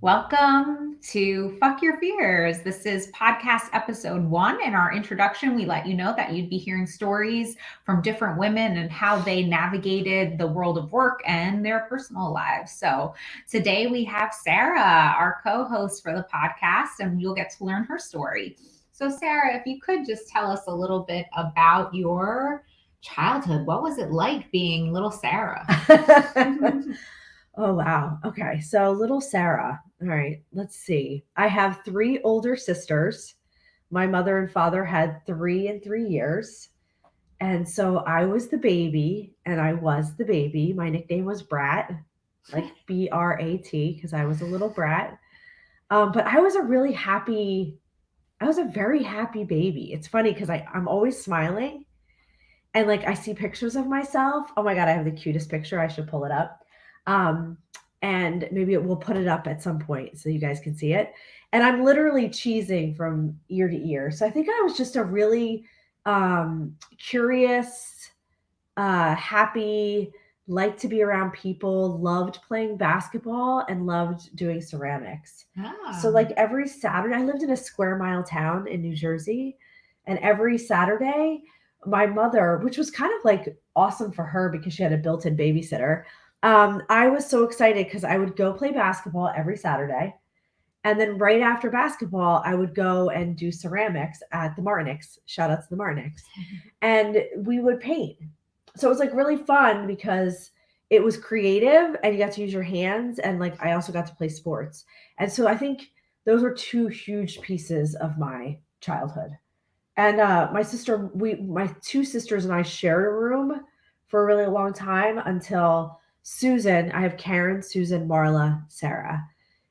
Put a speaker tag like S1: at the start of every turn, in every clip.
S1: Welcome to Fuck Your Fears. This is podcast episode 1. In our introduction, we let you know that you'd be hearing stories from different women and how they navigated the world of work and their personal lives. So today we have Sarah, our co host for the podcast, and you'll get to learn her story. So, Sarah, if you could just tell us a little bit about your childhood. What was it like being little Sarah?
S2: Oh, wow. Okay. So little Sarah. All right. Let's see. I have three older sisters. My mother and father had 3 and 3 years. And so I was the baby, and I was the baby. My nickname was Brat, like Brat, because I was a little brat. But I was a very happy baby. It's funny because I'm always smiling. And like I see pictures of myself. Oh my God, I have the cutest picture. I should pull it up. Um, and maybe we'll put it up at some point so you guys can see it. And I'm literally cheesing from ear to ear. So I think I was just a really curious, happy, liked to be around people, loved playing basketball, and loved doing ceramics. So, like every Saturday, I lived in a square mile town in New Jersey. And every Saturday, my mother, which was kind of like awesome for her because she had a built in babysitter, I was so excited because I would go play basketball every Saturday. And then right after basketball, I would go and do ceramics at the Martiniks. Shout out to the Martiniks. And we would paint. So it was like really fun because it was creative and you got to use your hands. And like I also got to play sports. And so I think those were two huge pieces of my childhood. And my two sisters and I shared a room for a really long time until Susan. I have Karen, Susan, Marla, Sarah.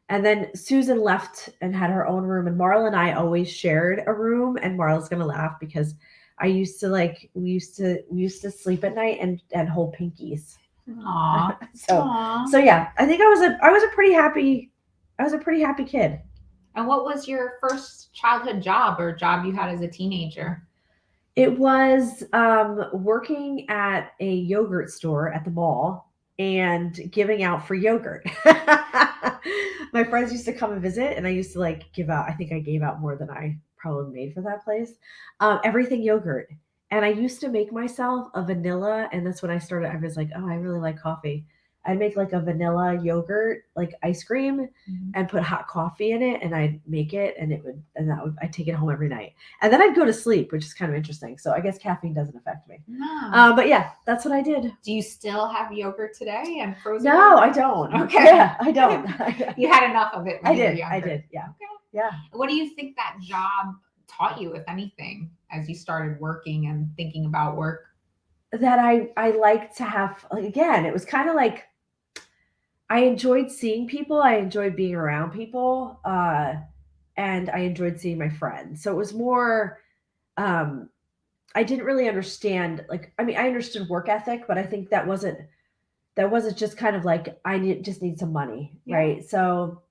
S2: And then Susan left and had her own room, and Marla and I always shared a room. And Marla's gonna laugh because I used to like we used to sleep at night and hold pinkies.
S1: Aw.
S2: So
S1: Aw.
S2: so yeah, I think I was a pretty happy kid.
S1: And what was your first childhood job or job you had as a teenager?
S2: It was working at a yogurt store at the mall and giving out free yogurt. My friends used to come and visit, and I used to like give out. I think I gave out more than I probably made for that place. Everything yogurt, and I used to make myself a vanilla. And that's when I started. I was like, oh, I really like coffee. I'd make like a vanilla yogurt, like ice cream,
S1: Mhm.
S2: and put hot coffee in it, and I'd make it, and I'd take it home every night, and then I'd go to sleep, which is kind of interesting. So I guess caffeine doesn't affect me.
S1: No.
S2: But yeah, that's what I did.
S1: Do you still have yogurt today and frozen
S2: No, I
S1: yogurt?
S2: don't.
S1: Okay.
S2: Yeah, I don't.
S1: You had enough of it when
S2: I
S1: you were
S2: did.
S1: younger.
S2: I did. Yeah.
S1: Okay.
S2: Yeah.
S1: What do you think that job taught you, if anything, as you started working and thinking about work?
S2: That I like to have, like, again, it was kind of like I enjoyed seeing people. I enjoyed being around people. And I enjoyed seeing my friends. So it was more um I didn't really understand, like, I mean, I understood work ethic, but I think that wasn't just kind of like just need some money,
S1: Yeah.
S2: right? So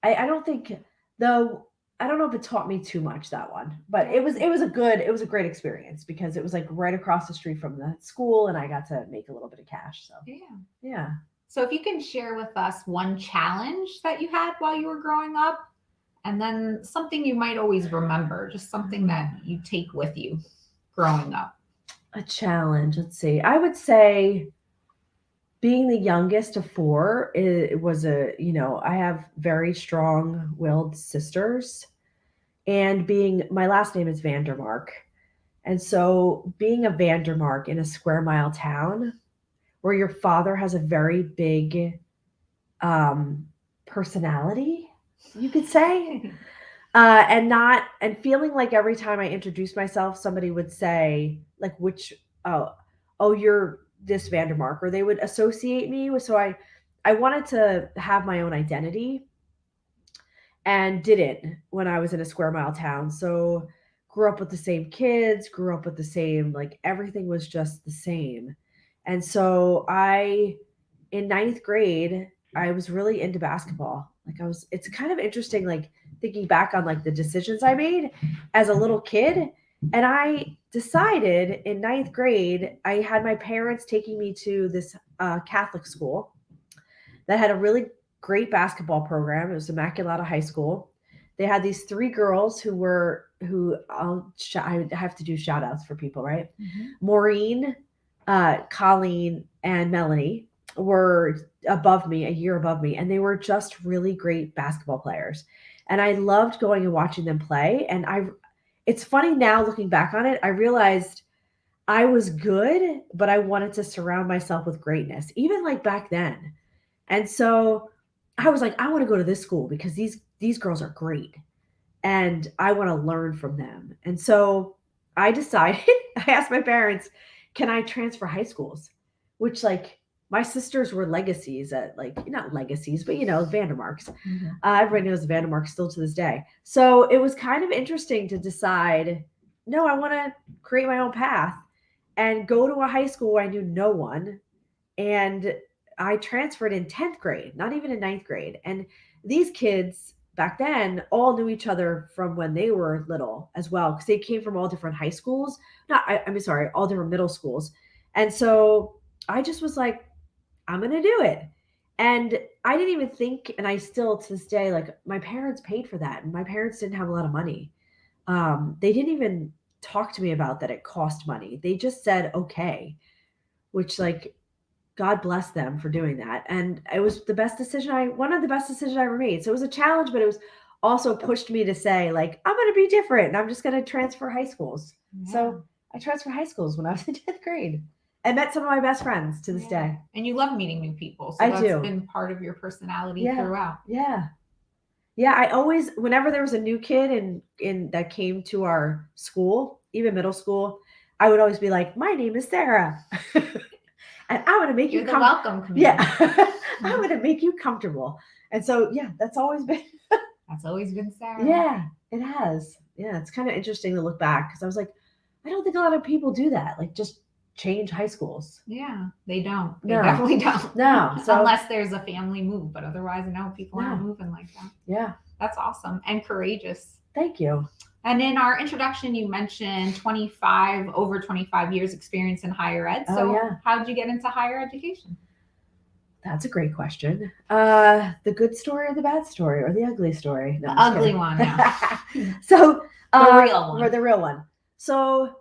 S2: I don't think, though, I don't know if it taught me too much, that one, but it was a great experience because it was like right across the street from the school, and I got to make a little bit of cash. So
S1: Yeah.
S2: yeah.
S1: So if you can share with us one challenge that you had while you were growing up, and then something you might always remember, just something that you take with you growing up.
S2: A challenge. Let's see. I would say being the youngest of four, it was I have very strong willed sisters, and being my last name is Vandermark. And so being a Vandermark in a square mile town where your father has a very big um, personality, you could say, and feeling like every time I introduced myself, somebody would say like, which, oh, oh, you're this Vandermark, or they would associate me with. So I wanted to have my own identity and didn't when I was in a square mile town. So grew up with the same kids, grew up with the same, like everything was just the same. And so in ninth grade, I was really into basketball. Like it's kind of interesting, like thinking back on like the decisions I made as a little kid. And I decided in ninth grade, I had my parents taking me to this Catholic school that had a really great basketball program. It was Immaculata High School. They had these three girls I have to do shout outs for people, right? Maureen, Colleen, and Melanie were above me, a year above me, and they were just really great basketball players. And I loved going and watching them play. And it's funny now looking back on it, I realized I was good, but I wanted to surround myself with greatness, even like back then. And so I was like, I want to go to this school because these girls are great and I want to learn from them. And so I decided, I asked my parents, can I transfer high schools? Which, like, my sisters were legacies at, like, not legacies, but Vandermarks. Everybody knows the Vandermarks still to this day. So it was kind of interesting to decide, no, I want to create my own path and go to a high school where I knew no one. And I transferred in 10th grade, not even in ninth grade. And these kids back then all knew each other from when they were little as well, because they came from all different high schools. Sorry, all different middle schools. And so I just was like, I'm going to do it. And I didn't even think, and I still to this day, like, my parents paid for that. And my parents didn't have a lot of money. They didn't even talk to me about that it cost money. They just said, okay, which, like, God bless them for doing that. And it was one of the best decisions I ever made. So it was a challenge, but it was also pushed me to say, like, I'm going to be different and I'm just going to transfer high schools. Yeah. So I transferred high schools when I was in 10th grade. I met some of my best friends to this day.
S1: And you love meeting new people. So that's been part of your personality throughout.
S2: Yeah. Yeah. I always, whenever there was a new kid in that came to our school, even middle school, I would always be like, my name is Sarah. And I'm going to make you
S1: welcome community.
S2: Yeah. I'm going to make you comfortable. And so, yeah, that's always been
S1: Sarah.
S2: Yeah, it has. Yeah, it's kind of interesting to look back because I was like, I don't think a lot of people do that. Like, just change high schools.
S1: Yeah, they don't. They definitely don't.
S2: No.
S1: So, unless there's a family move, but otherwise, no, people aren't moving like that.
S2: Yeah.
S1: That's awesome and courageous.
S2: Thank you.
S1: And in our introduction, you mentioned over 25 years experience in higher ed. So how did you get into higher education?
S2: That's a great question. The good story or the bad story or the ugly story?
S1: No, the ugly one, yeah.
S2: So
S1: the real one.
S2: Or the real one. So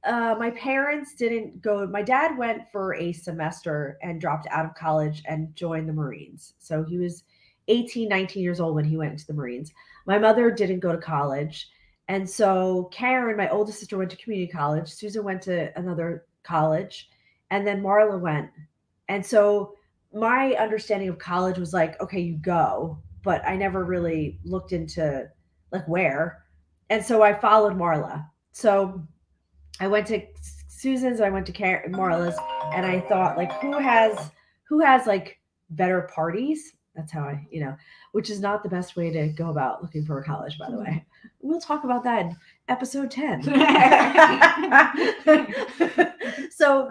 S2: my parents didn't go. My dad went for a semester and dropped out of college and joined the Marines. So he was 18, 19 years old when he went into the Marines. My mother didn't go to college. And so Karen, my oldest sister, went to community college. Susan went to another college. And then Marla went. And so my understanding of college was like, okay, you go. But I never really looked into, like, where. And so I followed Marla. So I went to Susan's, I went to Marla's, and I thought, like, who has like better parties? That's how which is not the best way to go about looking for a college, by the way. We'll talk about that in episode 10. So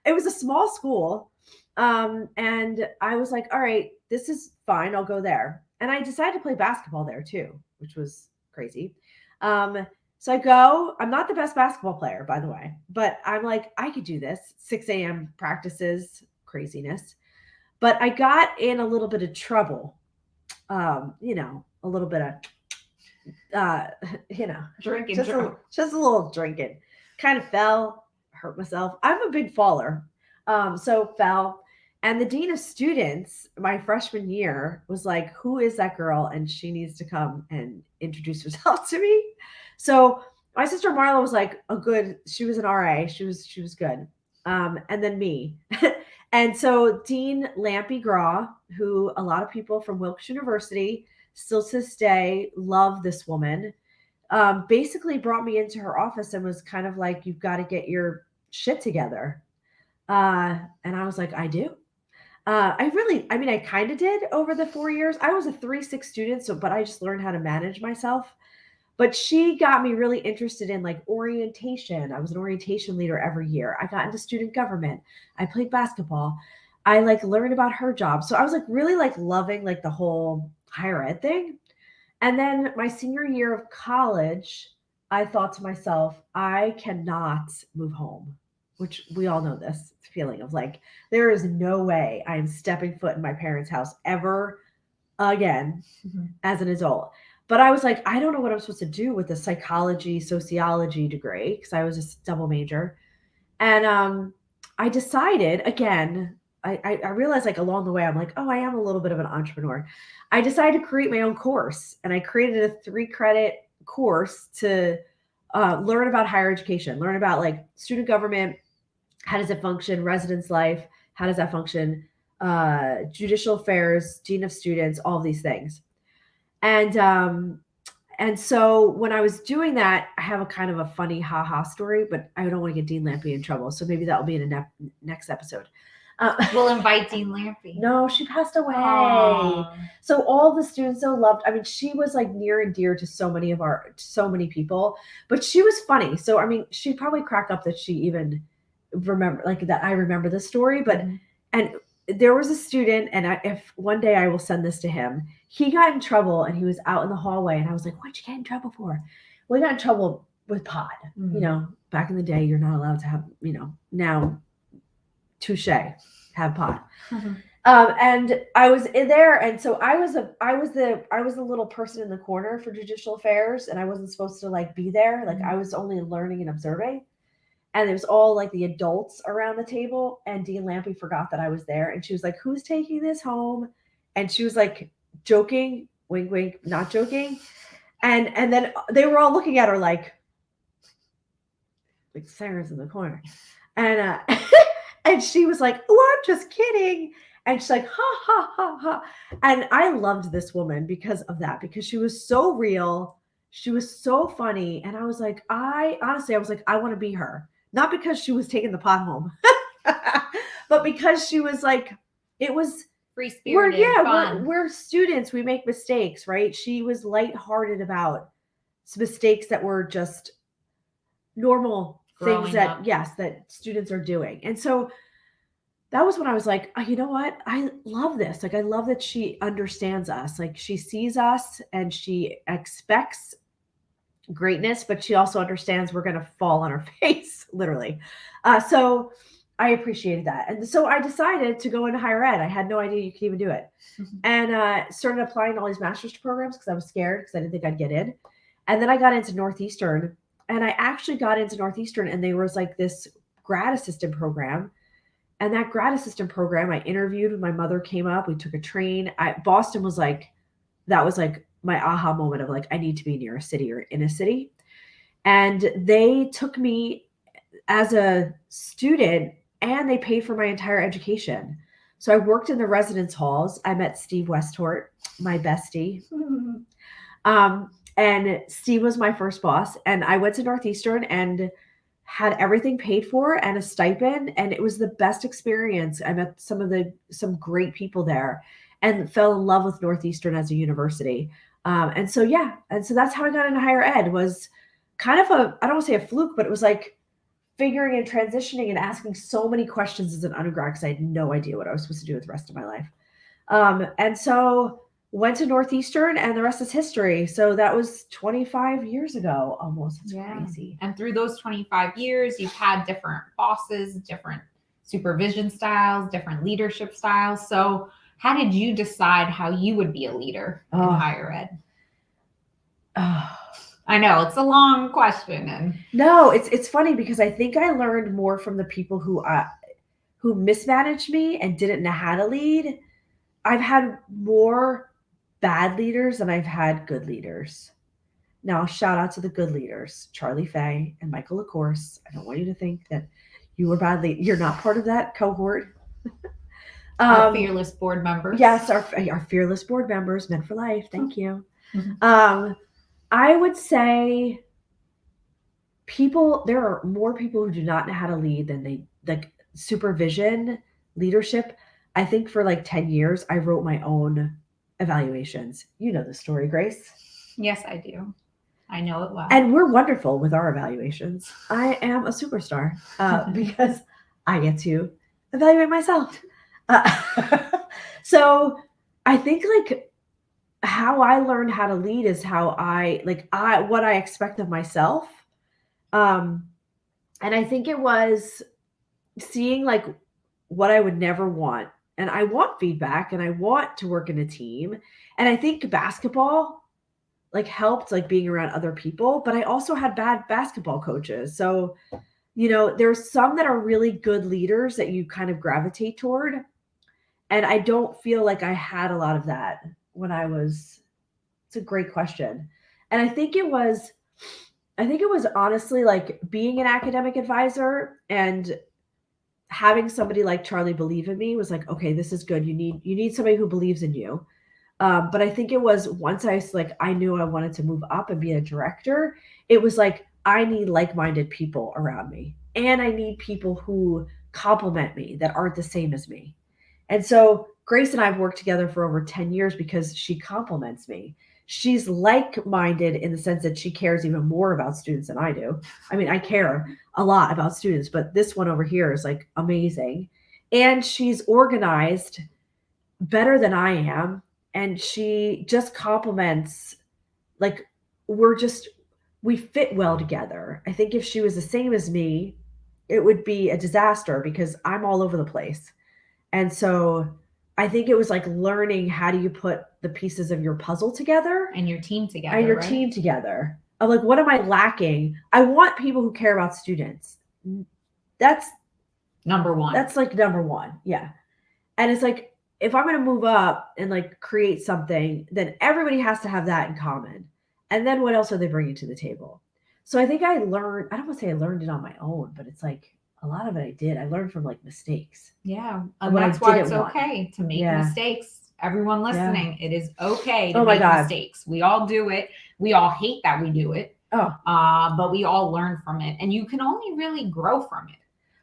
S2: it was a small school. And I was like, all right, this is fine. I'll go there. And I decided to play basketball there too, which was crazy. So I go, I'm not the best basketball player, by the way, but I'm like, I could do this. 6 a.m. practices, craziness. But I got in a little bit of trouble. A little bit of,
S1: drinking,
S2: just a little drinking. Kind of fell, hurt myself. I'm a big faller. So fell. And the dean of students, my freshman year, was like, who is that girl? And she needs to come and introduce herself to me. So my sister Marla was like she was an RA. She was good. And then me. And so Dean Lampy Graw, who a lot of people from Wilkes University still to this day love this woman, basically brought me into her office and was kind of like, you've got to get your shit together. And I was like, I do. I kind of did over the 4 years. I was a 3-6 student, but I just learned how to manage myself. But she got me really interested in, like, orientation. I was an orientation leader every year. I got into student government. I played basketball. I, like, learned about her job. So I was, like, really, like, loving, like, the whole higher ed thing. And then my senior year of college, I thought to myself, I cannot move home. which we all know this feeling of like, there is no way I am stepping foot in my parents' house ever again as an adult. But I was like, I don't know what I'm supposed to do with the psychology, sociology degree because I was a double major. And I decided again, I realized like along the way, I'm like, oh, I am a little bit of an entrepreneur. I decided to create my own course, and I created a 3-credit course to learn about higher education, learn about like student government, how does it function, residence life, how does that function, judicial affairs, dean of students, all of these things. And so when I was doing that, I have a kind of a funny ha-ha story, but I don't want to get Dean Lampy in trouble. So maybe that'll be in a next episode.
S1: We'll invite Dean Lampy.
S2: No, she passed away. Aww. So all the students so loved. I mean, she was like near and dear to so many people, but she was funny. So I mean, she'd probably crack up that she even remember like that. I remember the story, but and there was a student, and if one day I will send this to him. He got in trouble, and he was out in the hallway, and I was like, "What'd you get in trouble for?" Well, he got in trouble with pot. You know, back in the day, you're not allowed to have. You know, now, touche, have pot. And I was in there, and so I was the little person in the corner for judicial affairs, and I wasn't supposed to like be there. Like I was only learning and observing. And it was all like the adults around the table. And Dean Lampy forgot that I was there. And she was like, "Who's taking this home?" And she was like joking, wink, wink, not joking. And then they were all looking at her like Sarah's in the corner. And and she was like, "Oh, I'm just kidding." And she's like, "Ha, ha, ha, ha." And I loved this woman because of that, because she was so real. She was so funny. And I was like, I was like, I want to be her. Not because she was taking the pot home, but because she was like, it was
S1: free-spirited, fun.
S2: We're students. We make mistakes, right? She was lighthearted about mistakes that were just normal things that, yes, that students are doing. And so that was when I was like, oh, you know what? I love this. Like, I love that she understands us. Like, she sees us and she expects greatness, but she also understands we're going to fall on our face, literally. So I appreciated that. And so I decided to go into higher ed. I had no idea you could even do it. And started applying to all these master's programs because I was scared because I didn't think I'd get in. And then I got into Northeastern, and I actually got into Northeastern, and there was like this grad assistant program. And that grad assistant program, I interviewed when my mother came up. We took a train. Boston was like, that was like my aha moment of like, I need to be near a city or in a city. And they took me as a student, and they paid for my entire education. So I worked in the residence halls. I met Steve Westhort, my bestie. And Steve was my first boss. And I went to Northeastern and had everything paid for and a stipend. And it was the best experience. I met some great people there and fell in love with Northeastern as a university. And so that's how I got into higher ed. Was kind of I don't want to say a fluke, but it was like figuring and transitioning and asking so many questions as an undergrad because I had no idea what I was supposed to do with the rest of my life. And so went to Northeastern, and the rest is history. So that was 25 years ago almost. It's crazy.
S1: And through those 25 years, you've had different bosses, different supervision styles, different leadership styles. So how did you decide how you would be a leader in higher ed? I know it's a long question, and
S2: no, it's funny because I think I learned more from the people who mismanaged me and didn't know how to lead. I've had more bad leaders than I've had good leaders. Now, shout out to the good leaders, Charlie Fay and Michael LaCourse. I don't want you to think that you were bad lead. You're not part of that cohort.
S1: Our fearless board members.
S2: Yes, our fearless board members, meant for life. Thank you. I would say there are more people who do not know how to lead than they like supervision, leadership. I think for like 10 years, I wrote my own evaluations. You know the story, Grace.
S1: Yes, I do. I know it well.
S2: And we're wonderful with our evaluations. I am a superstar because I get to evaluate myself. So I think like how I learned how to lead is how what I expect of myself. And I think it was seeing like what I would never want. And I want feedback and I want to work in a team. And I think basketball like helped like being around other people, but I also had bad basketball coaches. So, there's some that are really good leaders that you kind of gravitate toward. And I don't feel like I had a lot of that when I was. It's a great question. And I think it was honestly like being an academic advisor and having somebody like Charlie believe in me was like, okay, this is good. You need somebody who believes in you. But I think it was once I knew I wanted to move up and be a director, it was like I need like-minded people around me. And I need people who compliment me that aren't the same as me. And so Grace and I have worked together for over 10 years because she compliments me. She's like-minded in the sense that she cares even more about students than I do. I mean, I care a lot about students, but this one over here is like amazing. And she's organized better than I am. And she just compliments, like, we fit well together. I think if she was the same as me, it would be a disaster because I'm all over the place. And so I think it was like learning how do you put the pieces of your puzzle together
S1: and your team together.
S2: And your team together. I'm like, what am I lacking? I want people who care about students. That's
S1: number one.
S2: That's like number one. Yeah. And it's like, if I'm going to move up and like create something, then everybody has to have that in common. And then what else are they bringing to the table? So I think I don't want to say I learned it on my own, but it's like a lot of it I did. I learned from like mistakes.
S1: Yeah. And that's why it's okay to make mistakes. Everyone listening, it is okay to make mistakes. We all do it. We all hate that we do it. But we all learn from it. And you can only really grow from it.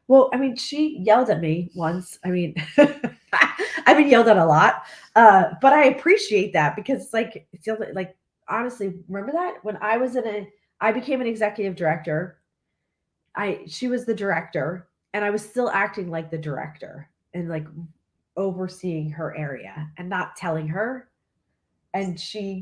S2: Well, I mean, she yelled at me once. I mean, I've been yelled at a lot, but I appreciate that because it's like honestly, remember that when I became an executive director. She was the director, and I was still acting like the director and like overseeing her area and not telling her. And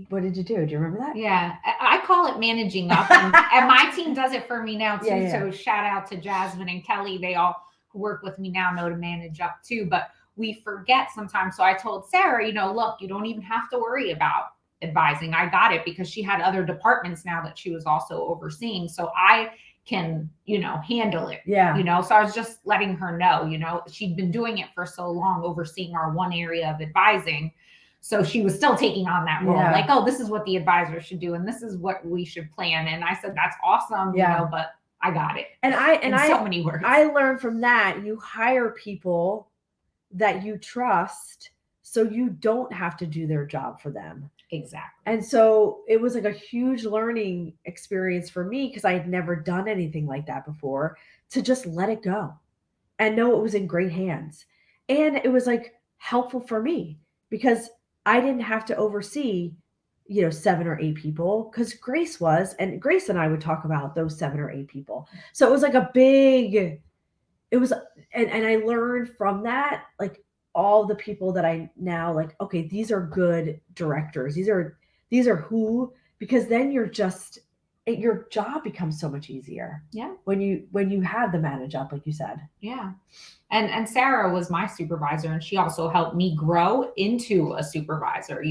S2: what did you do? Do you remember that?
S1: Yeah, I call it managing up, and my team does it for me now too. Yeah. So shout out to Jasmine and Kelly. They all who work with me now know to manage up too, but we forget sometimes. So I told Sarah, look, you don't even have to worry about advising. I got it because she had other departments now that she was also overseeing. So I can, handle it.
S2: Yeah.
S1: So I was just letting her know, she'd been doing it for so long, overseeing our one area of advising. So she was still taking on that role, like, oh, this is what the advisor should do, and this is what we should plan. And I said, that's awesome, but I got it.
S2: And
S1: so many words.
S2: I learned from that. You hire people that you trust, so you don't have to do their job for them.
S1: Exactly.
S2: And so it was like a huge learning experience for me because I had never done anything like that before, to just let it go and know it was in great hands. And it was like helpful for me because I didn't have to oversee, 7 or 8 people because Grace and Grace and I would talk about those 7 or 8 people. So it was like and I learned from that, like all the people that I now like, okay, these are good directors. These are who, because then your job becomes so much easier.
S1: Yeah.
S2: When you have the manage up, like you said.
S1: Yeah. And Sarah was my supervisor, and she also helped me grow into a supervisor.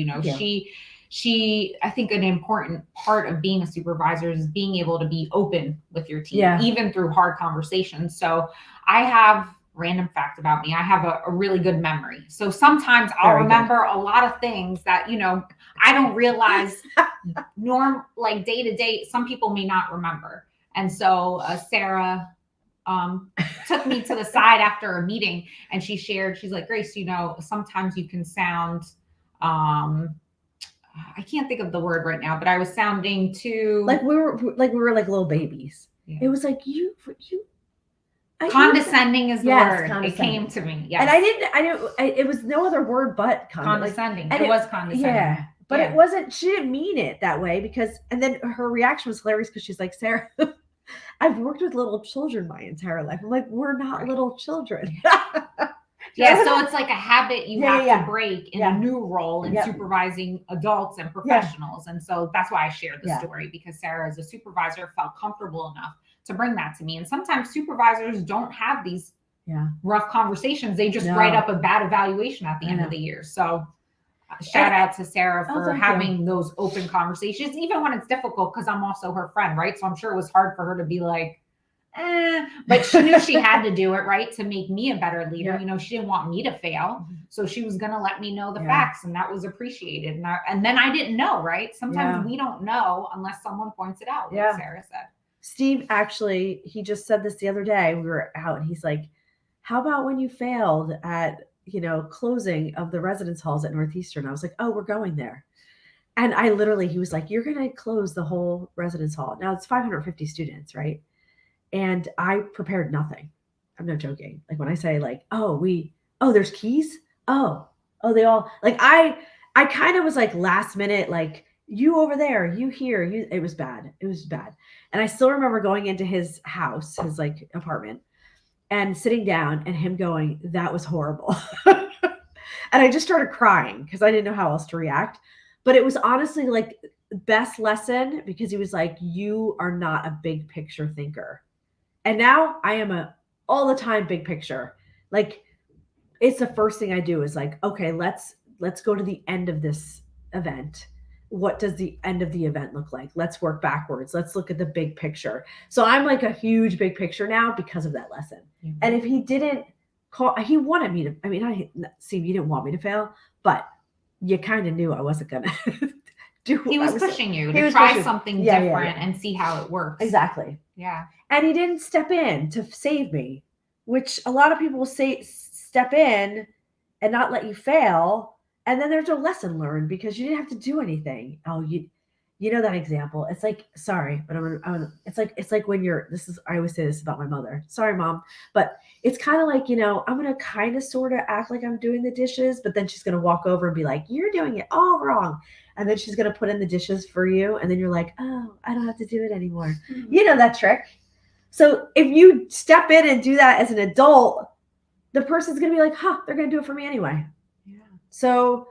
S1: She I think an important part of being a supervisor is being able to be open with your team, even through hard conversations. So I have random fact about me. I have a really good memory. So sometimes I'll remember a lot of things that, I don't realize like day to day, some people may not remember. And so Sarah took me to the side after a meeting, and she shared, she's like, Grace, sometimes you can sound, I can't think of the word right now, but I was sounding too
S2: like we were like little babies. Yeah. It was like you
S1: condescending is the word. It came to me. Yes.
S2: And I didn't, it was no other word but
S1: condescending. It was condescending.
S2: Yeah. But it wasn't, she didn't mean it that way and then her reaction was hilarious because she's like, Sarah, I've worked with little children my entire life. I'm like, we're not little children.
S1: Yeah, so it's like a habit you have to break in a new role in supervising adults and professionals. And so that's why I shared the story, because Sarah, as a supervisor, felt comfortable enough to bring that to me. And sometimes supervisors don't have these rough conversations. They just write up a bad evaluation at the end of the year. So shout out to Sarah for having those open conversations, even when it's difficult, because I'm also her friend, right? So I'm sure it was hard for her to be like, but she knew she had to do it, right, to make me a better leader. You know, she didn't want me to fail, so she was going to let me know the facts, and that was appreciated. And then I didn't know, right? Sometimes we don't know unless someone points it out, like Sarah said.
S2: Steve, actually, he just said this the other day. We were out, and he's like, how about when you failed at, you know, closing of the residence halls at Northeastern? I was like, oh, we're going there. And I literally, he was like, you're going to close the whole residence hall. Now it's 550 students, right? And I prepared nothing. I'm not joking. Like when I say like, there's keys. They all like, I kind of was like last minute, like you over there, you here, it was bad. It was bad. And I still remember going into his house, his like apartment, and sitting down and him going, that was horrible. And I just started crying because I didn't know how else to react. But it was honestly like the best lesson, because he was like, you are not a big picture thinker. And now I am all the time big picture. Like it's the first thing I do is like, okay, let's go to the end of this event. What does the end of the event look like? Let's work backwards. Let's look at the big picture. So I'm like a huge big picture now because of that lesson. Mm-hmm. And if he didn't he wanted me to, I mean, Steve, you didn't want me to fail, but you kind of knew I wasn't going to do.
S1: He was pushing you to try something different and see how it works.
S2: Exactly.
S1: Yeah.
S2: And he didn't step in to save me, which a lot of people will say, step in and not let you fail. And then there's no lesson learned because you didn't have to do anything. Oh, you know that example. It's like, sorry, but it's like when I always say this about my mother. Sorry, Mom. But it's kind of like, you know, I'm going to kind of sort of act like I'm doing the dishes, but then she's going to walk over and be like, you're doing it all wrong. And then she's going to put in the dishes for you. And then you're like, oh, I don't have to do it anymore. Mm-hmm. You know that trick. So if you step in and do that as an adult, the person's going to be like, they're going to do it for me anyway. Yeah. So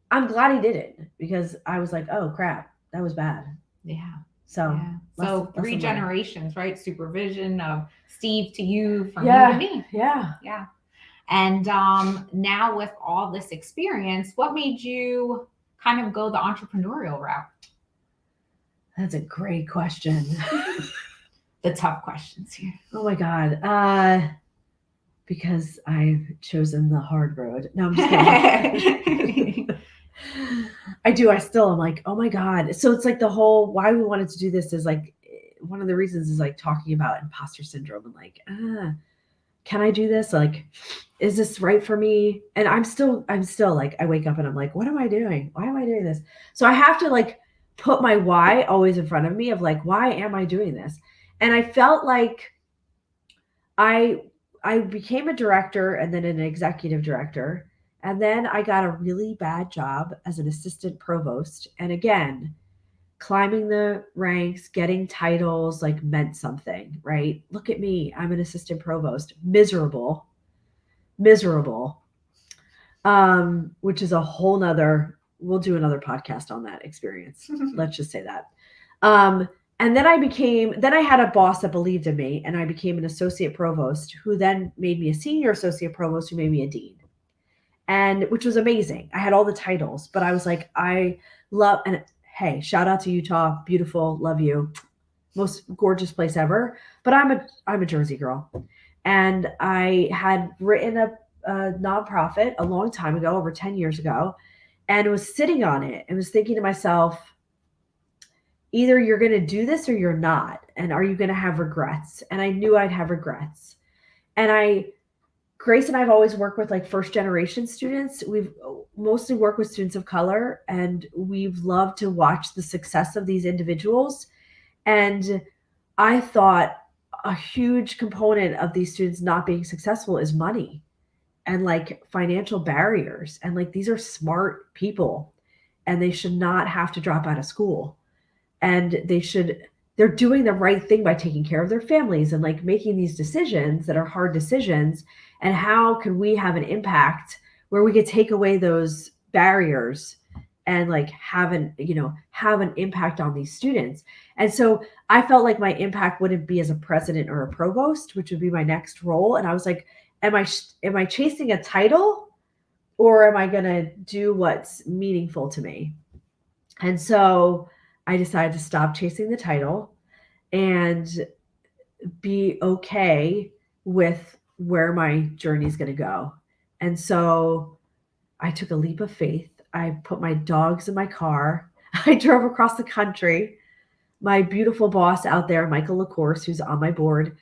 S2: I'm glad he did it because I was like, oh, crap, that was bad.
S1: Yeah.
S2: So,
S1: so 3 generations, right? Supervision of Steve to you, from you to me.
S2: Yeah.
S1: Yeah. And now with all this experience, what made you kind of go the entrepreneurial route?
S2: That's a great question.
S1: The tough questions here.
S2: Oh my God. Because I've chosen the hard road. No, I'm just kidding. I do. I still am like, oh my God. So it's like the whole why we wanted to do this is like one of the reasons is like talking about imposter syndrome and like, can I do this? Like, is this right for me? And I'm still like, I wake up and I'm like, what am I doing? Why am I doing this? So I have to like put my why always in front of me of like, why am I doing this? And I felt like I became a director and then an executive director. And then I got a really bad job as an assistant provost. And again, climbing the ranks, getting titles like meant something, right? Look at me. I'm an assistant provost. Miserable. Which is a whole nother, we'll do another podcast on that experience. Let's just say that. And then I had a boss that believed in me and I became an associate provost who then made me a senior associate provost who made me a dean. And which was amazing. I had all the titles, but I was like, and hey, shout out to Utah. Beautiful. Love you. Most gorgeous place ever. But I'm a Jersey girl. And I had written a nonprofit a long time ago, over 10 years ago, and was sitting on it and was thinking to myself, either you're going to do this or you're not. And are you going to have regrets? And I knew I'd have regrets. And Grace and I have always worked with like first generation students. We've mostly worked with students of color, and we've loved to watch the success of these individuals. And I thought a huge component of these students not being successful is money and like financial barriers. And like, these are smart people and they should not have to drop out of school. And they're doing the right thing by taking care of their families and like making these decisions that are hard decisions. And how can we have an impact where we could take away those barriers and like have an impact on these students? And so I felt like my impact wouldn't be as a president or a provost, which would be my next role. And I was like, am I chasing a title, or am I going to do what's meaningful to me? And so I decided to stop chasing the title and be okay with where my journey is going to go. And so I took a leap of faith. I put my dogs in my car. I drove across the country. My beautiful boss out there, Michael LaCourse, who's on my board,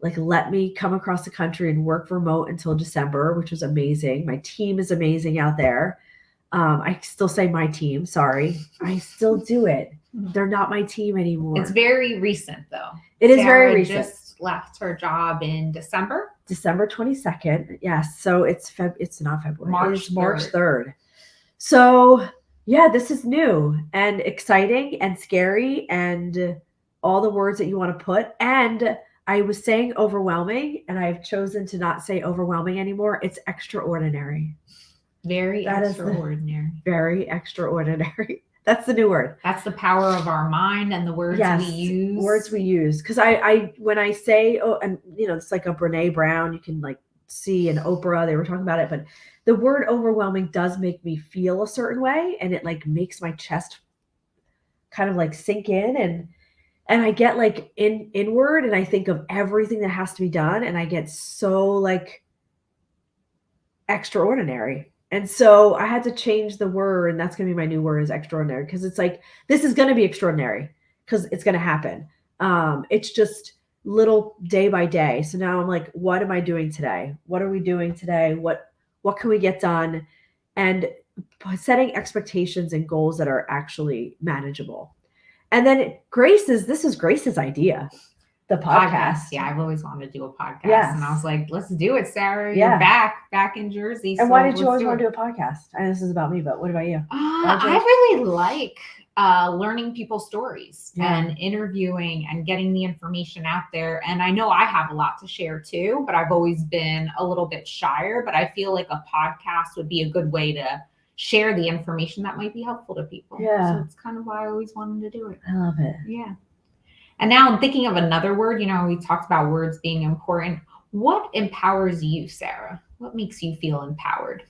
S2: like let me come across the country and work remote until December, which was amazing. My team is amazing out there. I still say my team. Sorry, I still do it. They're not my team anymore.
S1: It's very recent, though.
S2: It is very recent.
S1: Just left her job in December.
S2: December 22nd. Yes. So it's not February. It's March 3rd. So yeah, this is new and exciting and scary and all the words that you want to put. And I was saying overwhelming, and I've chosen to not say overwhelming anymore. It's extraordinary.
S1: Very extraordinary.
S2: Very extraordinary. That's the new word.
S1: That's the power of our mind and the words we use.
S2: Words we use. Because I when I say, oh, and it's like a Brene Brown, you can like see in Oprah, they were talking about it, but the word overwhelming does make me feel a certain way, and it like makes my chest kind of like sink in, and I get like inward, and I think of everything that has to be done, and I get so like extraordinary. And so I had to change the word, and that's going to be my new word, is extraordinary, because it's like, this is going to be extraordinary because it's going to happen. It's just little day by day. So now I'm like, what am I doing today? What are we doing today? What can we get done? And setting expectations and goals that are actually manageable. And then this is Grace's idea. The podcast.
S1: Yeah, I've always wanted to do a podcast. Yes. And I was like, let's do it, Sarah.
S2: Yeah.
S1: You're back in Jersey.
S2: And why did you always want to do a podcast? And this is about me, but what about you?
S1: I really like learning people's stories and interviewing and getting the information out there. And I know I have a lot to share too, but I've always been a little bit shyer. But I feel like a podcast would be a good way to share the information that might be helpful to people.
S2: Yeah.
S1: So it's kind of why I always wanted to do it.
S2: I love it.
S1: Yeah. And now I'm thinking of another word. We talked about words being important. What empowers you, Sarah? What makes you feel empowered?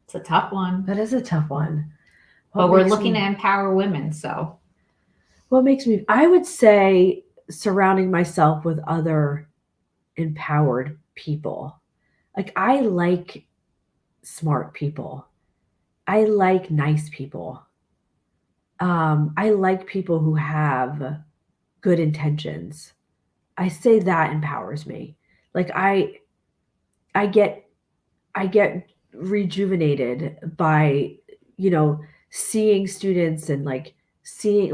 S1: It's a tough one.
S2: That is a tough one.
S1: But we're looking to empower women, so.
S2: What makes me, I would say, surrounding myself with other empowered people. Like, I like smart people. I like nice people. I like people who have good intentions. I say that empowers me. Like I get rejuvenated by, seeing students and like seeing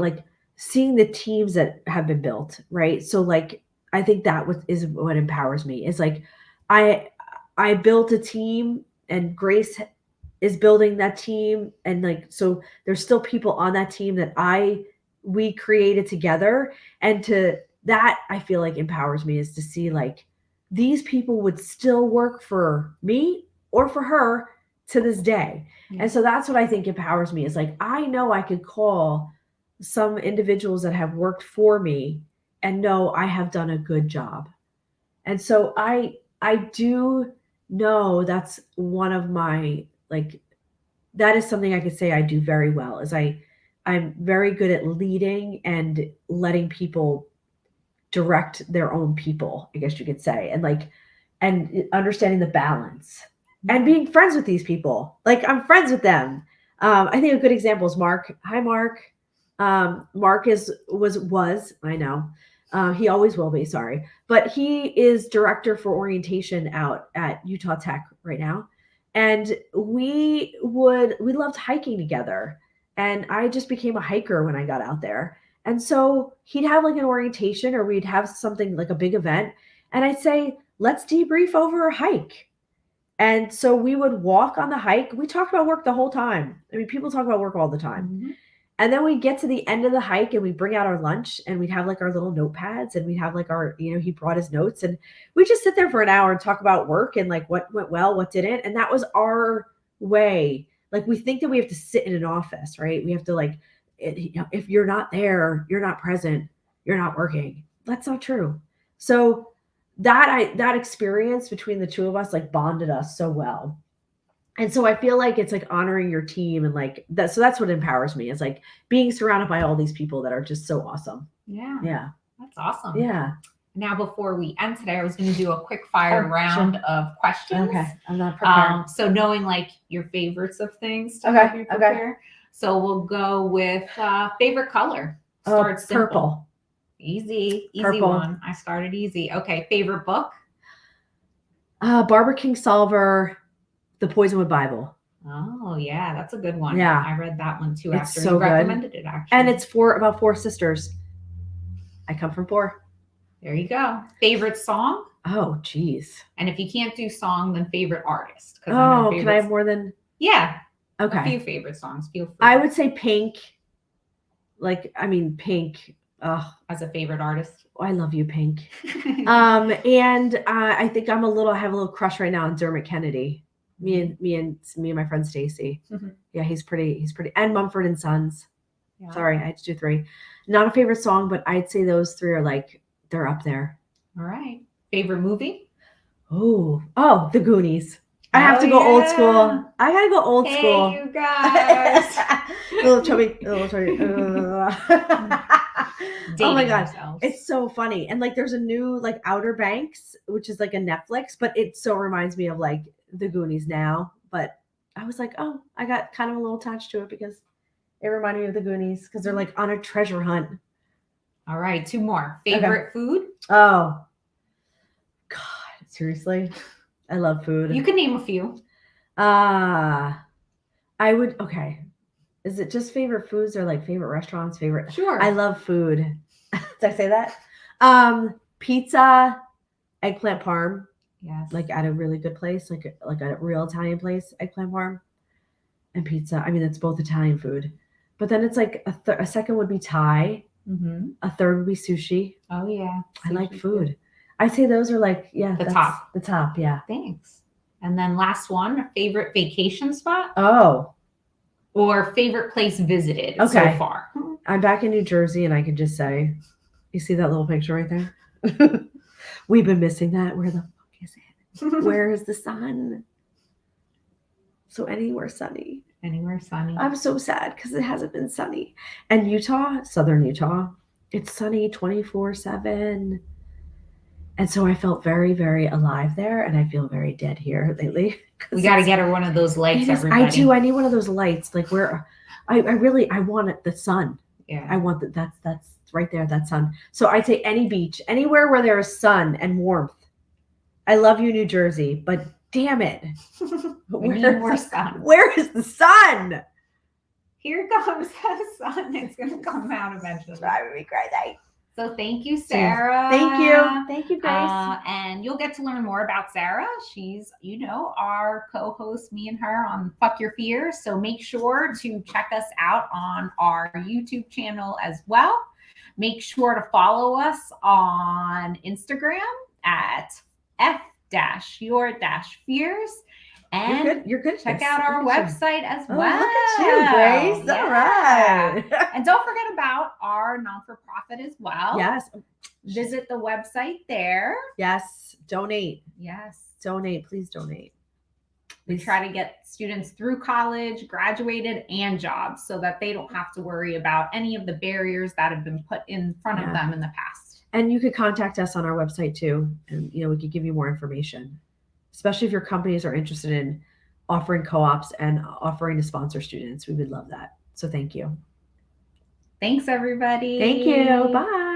S2: the teams that have been built. Right. So like, I think that is what empowers me, is like, I built a team, and Grace is building that team, and like, so there's still people on that team that we created together, and to that I feel like empowers me, is to see like these people would still work for me or for her to this day. Yeah. And so that's what I think empowers me, is like, I know I could call some individuals that have worked for me and know I have done a good job. And so I do know that's one of my, like, that is something I could say I do very well, is I'm very good at leading and letting people direct their own people, I guess you could say, and understanding the balance and being friends with these people. Like, I'm friends with them. I think a good example is Mark. Hi, Mark. Mark was, I know, he always will be, sorry, but he is director for orientation out at Utah Tech right now. And we loved hiking together. And I just became a hiker when I got out there. And so he'd have like an orientation, or we'd have something like a big event. And I'd say, let's debrief over a hike. And so we would walk on the hike. We talked about work the whole time. I mean, people talk about work all the time. Mm-hmm. And then we get to the end of the hike, and we bring out our lunch, and we'd have like our little notepads, and we'd have like our, he brought his notes, and we just sit there for an hour and talk about work and like what went well, what didn't. And that was our way. Like, we think that we have to sit in an office, right? We have to like, if you're not there, you're not present, you're not working. That's not true. So that experience between the two of us like bonded us so well. And so I feel like it's like honoring your team and like that. So that's what empowers me, is like being surrounded by all these people that are just so awesome.
S1: Yeah.
S2: Yeah.
S1: That's awesome.
S2: Yeah.
S1: Now, before we end today, I was going to do a quick fire round of questions.
S2: Okay. I'm not prepared.
S1: So knowing like your favorites of things to
S2: Okay,
S1: help you prepare. So we'll go with favorite color. Start simple.
S2: Purple.
S1: Easy
S2: Purple.
S1: one. I started easy. Okay. Favorite book?
S2: Barbara Kingsolver, The Poisonwood Bible.
S1: Oh yeah, that's a good one.
S2: Yeah.
S1: I read that one too.
S2: It's
S1: After
S2: so
S1: you
S2: good.
S1: recommended it, actually.
S2: And it's about 4 sisters. I come from 4.
S1: There you go. Favorite song?
S2: Oh, geez.
S1: And if you can't do song, then favorite artist.
S2: Oh, can I have more than?
S1: Yeah.
S2: Okay.
S1: A few favorite songs. Feel free.
S2: I would say Pink. Pink. As a favorite artist.
S1: Oh, I love you, Pink.
S2: And I think I have a little crush right now on Dermot Kennedy. Me and my friend Stacy. Mm-hmm. Yeah, he's pretty. And Mumford and Sons. Yeah. Sorry, I had to do 3. Not a favorite song, but I'd say those 3 are like, they're up there.
S1: All right. Favorite movie?
S2: Oh, The Goonies. I have to go old school. I gotta go old school.
S1: Hey, you guys.
S2: little chubby. Oh my God.
S1: Ourselves.
S2: It's so funny. And like there's a new like Outer Banks, which is like a Netflix, but it so reminds me of like The Goonies now. But I was like, oh, I got kind of a little attached to it because it reminded me of The Goonies because they're like on a treasure hunt. All right, 2 more. Favorite food? Oh, God, seriously? I love food.
S1: You can name a few.
S2: I would, okay. Is it just favorite foods or like favorite restaurants?
S1: Sure.
S2: I love food. Did I say that? Pizza, eggplant parm.
S1: Yes.
S2: Like at a really good place, like a real Italian place, eggplant parm and pizza. I mean, it's both Italian food. But then it's like a second would be Thai. Mm-hmm. A third would be sushi.
S1: Oh, yeah.
S2: I like food. Good. I'd say those are like,
S1: the top.
S2: The top, yeah.
S1: Thanks. And then last one, favorite vacation spot?
S2: Oh.
S1: Or favorite place visited so far?
S2: I'm back in New Jersey and I can just say, you see that little picture right there? We've been missing that. Where the fuck is it? Where is the sun? So anywhere sunny.
S1: Anywhere sunny.
S2: I'm so sad because it hasn't been sunny. And Utah, southern Utah, it's sunny 24/7. And so I felt very, very alive there, and I feel very dead here lately.
S1: We got to get her one of those lights, everybody.
S2: I do. I need one of those lights. Like where, I want it. The sun.
S1: Yeah.
S2: I want that. That's right there. That sun. So I'd say any beach, anywhere where there is sun and warmth. I love you, New Jersey, but damn it,
S1: we need more sun.
S2: Where is the sun?
S1: Here comes the sun. It's going to come out eventually.
S2: Driving me crazy.
S1: So thank you, Sarah.
S2: Thank you, Grace.
S1: And you'll get to learn more about Sarah. She's, our co-host, me and her on Fuck Your Fears. So make sure to check us out on our YouTube channel as well. Make sure to follow us on Instagram at f-your-fears. And
S2: you're good.
S1: Check out our website as well.
S2: Look at you, Grace.
S1: Yeah.
S2: All right.
S1: And don't forget about our non-for-profit as well.
S2: Yes.
S1: Visit the website there.
S2: Yes. Donate.
S1: Yes.
S2: Donate. Please donate.
S1: We try to get students through college, graduated, and jobs so that they don't have to worry about any of the barriers that have been put in front of them in the past.
S2: And you could contact us on our website too. And, we could give you more information. Especially if your companies are interested in offering co-ops and offering to sponsor students. We would love that. So thank you.
S1: Thanks, everybody.
S2: Thank you. Bye.
S1: Bye.